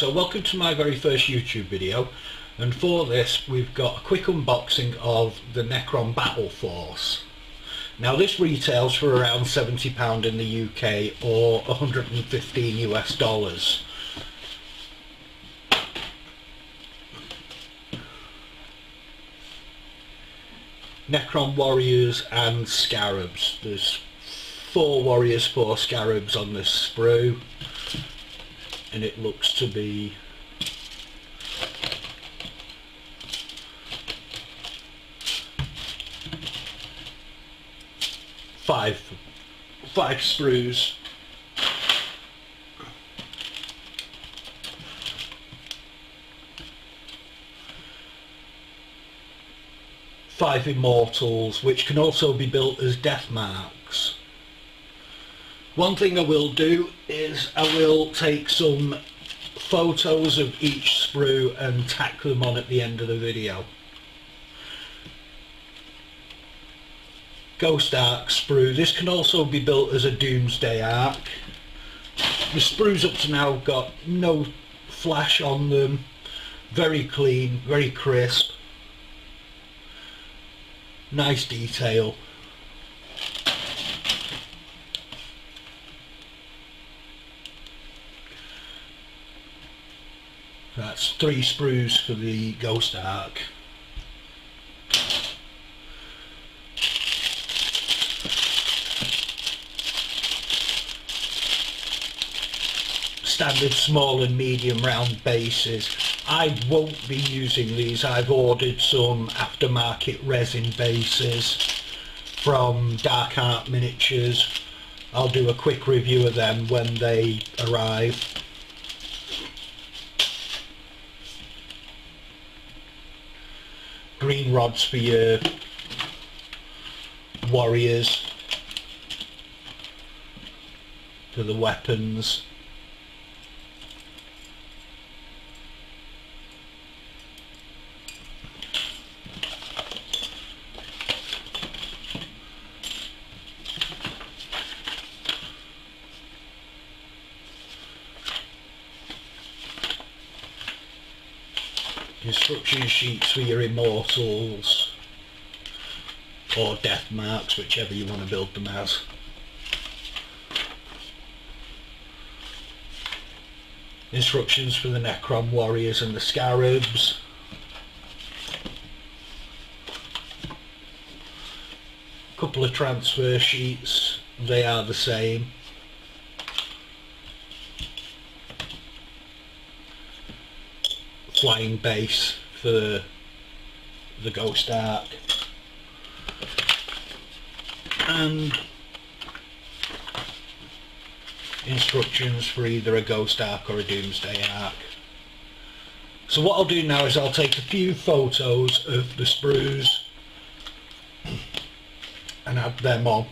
So welcome to my very first YouTube video, and for this we've got a quick unboxing of the NECRON battleforce. Now this retails for around £70 in the UK or 115 US dollars. NECRON warriors and scarabs. There's 4 warriors, 4 scarabs on this sprue, and it looks to be five sprues. Five immortals, which can also be built as death marks. One thing I will do is I will take some photos of each sprue and tack them on at the end of the video. Ghost Ark sprue. This can also be built as a Doomsday Ark. The sprues up to now have got no flash on them. Very clean, very crisp. Nice detail. That's 3 sprues for the Ghost Ark. Standard small and medium round bases. I won't be using these. I've ordered some aftermarket resin bases from Dark Art Miniatures. I'll do a quick review of them when they arrive. Green rods for your warriors, for the weapons. Instruction sheets for your immortals or death marks, whichever you want to build them as. Instructions for the NECRON warriors and the scarabs. Couple of transfer sheets, they are the same. Flying base for the Ghost Ark, and instructions for either a Ghost Ark or a Doomsday Ark. So what I'll do now is I'll take a few photos of the sprues and add them on.